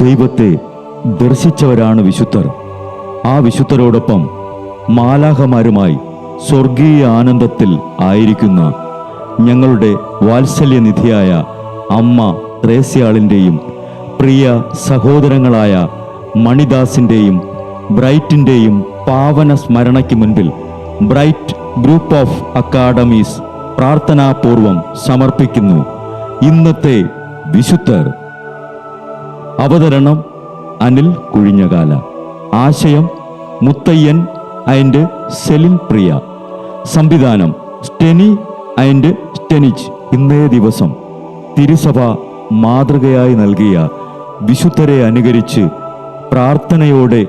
ദൈവത്തെ ദർശിച്ചവരാണ് വിശുദ്ധർ. ആ വിശുദ്ധരോടൊപ്പം മാലാഖമാരുമായി സ്വർഗീയ ആനന്ദത്തിൽ ആയിരിക്കുന്ന ഞങ്ങളുടെ വാത്സല്യനിധിയായ അമ്മ ത്രേസ്യാളിൻ്റെയും പ്രിയ സഹോദരങ്ങളായ മണിദാസിൻ്റെയും ബ്രൈറ്റിൻ്റെയും പാവന സ്മരണയ്ക്ക് മുൻപിൽ ബ്രൈറ്റ് ഗ്രൂപ്പ് ഓഫ് അക്കാഡമീസ് പ്രാർത്ഥനാപൂർവം സമർപ്പിക്കുന്നു ഇന്നത്തെ വിശുദ്ധർ. അവതരണം അനിൽ കുഴിഞ്ഞകാല. ആശയം മുത്തയ്യൻ ആൻഡ് സെലിൻ പ്രിയ. സംവിധാനം സ്റ്റെനി ആൻഡ് സ്റ്റെനിച്ച്. ഇന്നേ ദിവസം തിരുസഭ മാതൃകയായി നൽകിയ വിശുദ്ധരെ അനുകരിച്ച് പ്രാർത്ഥനയോടെ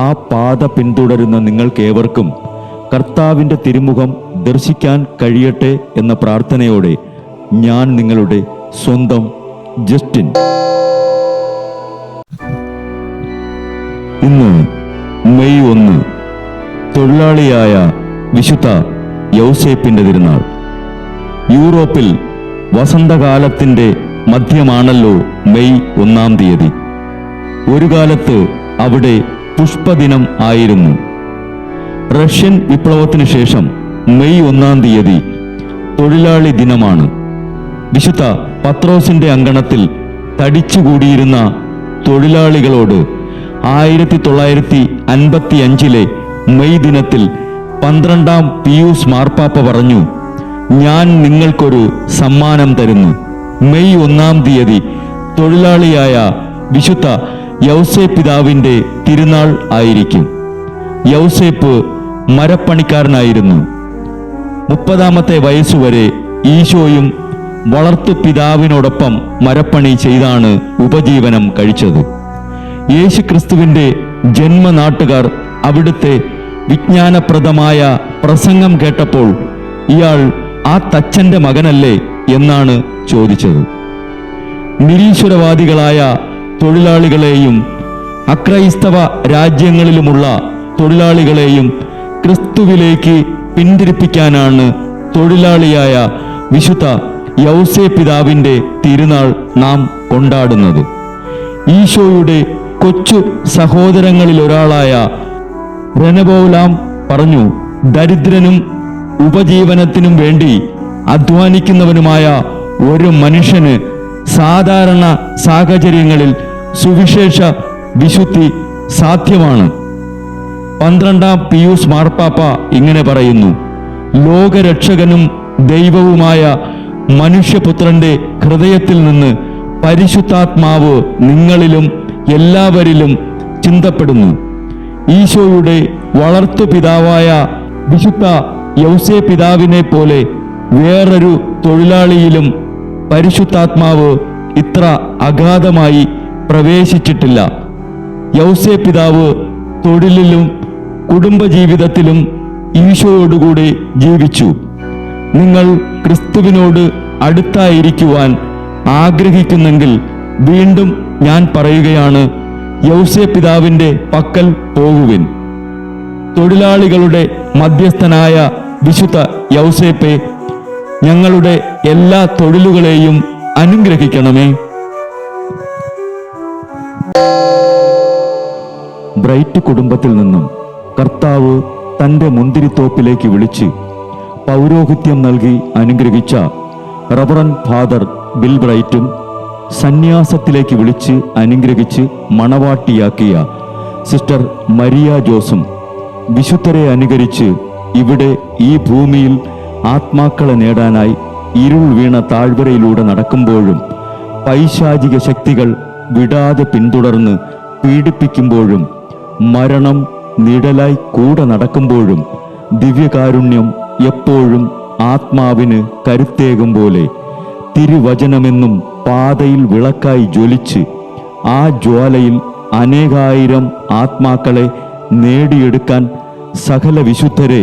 ആ പാത പിന്തുടരുന്ന നിങ്ങൾക്കേവർക്കും കർത്താവിൻ്റെ തിരുമുഖം ദർശിക്കാൻ കഴിയട്ടെ എന്ന പ്രാർത്ഥനയോടെ ഞാൻ നിങ്ങളുടെ സ്വന്തം ജസ്റ്റിൻ. ഇന്ന് മെയ് 1 തൊഴിലാളിയായ വിശുദ്ധ യൗസേപ്പിൻ്റെ തിരുനാൾ. യൂറോപ്പിൽ വസന്തകാലത്തിൻ്റെ മധ്യമാണല്ലോ മെയ് 1 തീയതി. ഒരു കാലത്ത് അവിടെ പുഷ്പദിനം ആയിരുന്നു. റഷ്യൻ വിപ്ലവത്തിനു ശേഷം മെയ് 1 തീയതി തൊഴിലാളി ദിനമാണ്. വിശുദ്ധ പത്രോസിന്റെ അങ്കണത്തിൽ തടിച്ചുകൂടിയിരുന്ന തൊഴിലാളികളോട് 1955 മെയ് ദിനത്തിൽ 12 പിയൂസ് മാർപ്പാപ്പ പറഞ്ഞു, ഞാൻ നിങ്ങൾക്കൊരു സമ്മാനം തരുന്നു. മെയ് 1 തീയതി തൊഴിലാളിയായ വിശുദ്ധ യൗസേപ്പ് പിതാവിൻ്റെ തിരുനാൾ ആയിരിക്കും. യൗസേപ്പ് മരപ്പണിക്കാരനായിരുന്നു. 30ാമത്തെ വയസ്സുവരെ ഈശോയും വളർത്തു പിതാവിനോടൊപ്പം മരപ്പണി ചെയ്താണ് ഉപജീവനം കഴിച്ചത്. യേശുക്രിസ്തുവിൻ്റെ ജന്മനാട്ടുകാർ അവിടുത്തെ വിജ്ഞാനപ്രദമായ പ്രസംഗം കേട്ടപ്പോൾ ഇയാൾ ആ തച്ചൻ്റെ മകനല്ലേ എന്നാണ് ചോദിച്ചത്. നിരീശ്വരവാദികളായ തൊഴിലാളികളെയും അക്രൈസ്തവ രാജ്യങ്ങളിലുമുള്ള തൊഴിലാളികളെയും ക്രിസ്തുവിലേക്ക് പിന്തിരിപ്പിക്കാനാണ് തൊഴിലാളിയായ വിശുദ്ധ യൗസേപ്പ് പിതാവിൻ്റെ തിരുനാൾ നാം കൊണ്ടാടുന്നത്. ഈശോയുടെ കൊച്ചു സഹോദരങ്ങളിലൊരാളായ റെനബോലാം പറഞ്ഞു, ദരിദ്രനും ഉപജീവനത്തിനും വേണ്ടി അധ്വാനിക്കുന്നവനുമായ ഒരു മനുഷ്യന് സാധാരണ സാഹചര്യങ്ങളിൽ സുവിശേഷ വിശുദ്ധി സാധ്യമാണ്. 12 പിയൂസ് മാർപ്പാപ്പ ഇങ്ങനെ പറയുന്നു, ലോകരക്ഷകനും ദൈവവുമായ മനുഷ്യപുത്രന്റെ ഹൃദയത്തിൽ നിന്ന് പരിശുദ്ധാത്മാവ് നിങ്ങളിലും എല്ലാവരിലും ചിന്തപ്പെടുന്നു. ഈശോയുടെ വളർത്തു പിതാവായ വിശുദ്ധ യൗസേപ്പ് പിതാവിനെ പോലെ വേറൊരു തൊഴിലാളിയിലും പരിശുദ്ധാത്മാവ് ഇത്ര അഗാധമായി പ്രവേശിച്ചിട്ടില്ല. യൗസേപ്പ് പിതാവ് തൊഴിലിലും കുടുംബജീവിതത്തിലും ഈശോയോടുകൂടി ജീവിച്ചു. നിങ്ങൾ ക്രിസ്തുവിനോട് അടുത്തായിരിക്കുവാൻ ആഗ്രഹിക്കുന്നെങ്കിൽ വീണ്ടും ഞാൻ പറയുകയാണ്, യൗസേപ്പ് പിതാവിൻ്റെ പക്കൽ പോകുവിൻ. തൊഴിലാളികളുടെ മധ്യസ്ഥനായ വിശുദ്ധ യൗസേപ്പെ, ഞങ്ങളുടെ എല്ലാ തൊഴിലുകളെയും അനുഗ്രഹിക്കണമേ. ബ്രൈറ്റ് കുടുംബത്തിൽ നിന്നും കർത്താവ് തൻ്റെ മുന്തിരിത്തോപ്പിലേക്ക് വിളിച്ച് പൗരോഹിത്യം നൽകി അനുഗ്രഹിച്ച റവറൻ ഫാദർ ബിൽ ബ്രൈറ്റും സന്യാസത്തിലേക്ക് വിളിച്ച് അനുഗ്രഹിച്ച് മണവാട്ടിയാക്കിയ സിസ്റ്റർ മരിയ ജോസും വിശുദ്ധരെ അനുകരിച്ച് ഇവിടെ ഈ ഭൂമിയിൽ ആത്മാക്കളെ നേടാനായി ഇരുൾ വീണ താഴ്വരയിലൂടെ നടക്കുമ്പോഴും പൈശാചിക ശക്തികൾ വിടാതെ പിന്തുടർന്ന് പീഡിപ്പിക്കുമ്പോഴും മരണം നിഴലായി കൂടെ നടക്കുമ്പോഴും ദിവ്യകാരുണ്യം എപ്പോഴും ആത്മാവിന് കരുത്തേകും പോലെ തിരുവചനമെന്നും പാതയിൽ വിളക്കായി ജ്വലിച്ച് ആ ജ്വാലയിൽ അനേകായിരം ആത്മാക്കളെ നേടിയെടുക്കാൻ സകല വിശുദ്ധരെ,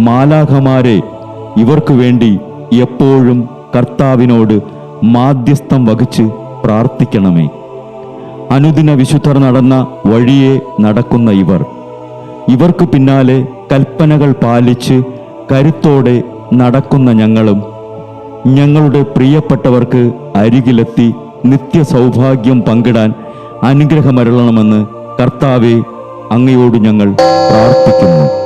മാലാഖമാരെ, ഇവർക്കു വേണ്ടി എപ്പോഴും കർത്താവിനോട് മാധ്യസ്ഥം വഹിച്ച് പ്രാർത്ഥിക്കണമേ. അനുദിന വിശുദ്ധർ നടന്ന വഴിയെ നടക്കുന്ന ഇവർക്ക് പിന്നാലെ കൽപ്പനകൾ പാലിച്ച് കരുത്തോടെ നടക്കുന്ന ഞങ്ങളും ഞങ്ങളുടെ പ്രിയപ്പെട്ടവർക്ക് അരികിലെത്തി നിത്യസൗഭാഗ്യം പങ്കിടാൻ അനുഗ്രഹമരുളണമെന്ന് കർത്താവെ അങ്ങയോട് ഞങ്ങൾ പ്രാർത്ഥിക്കുന്നു.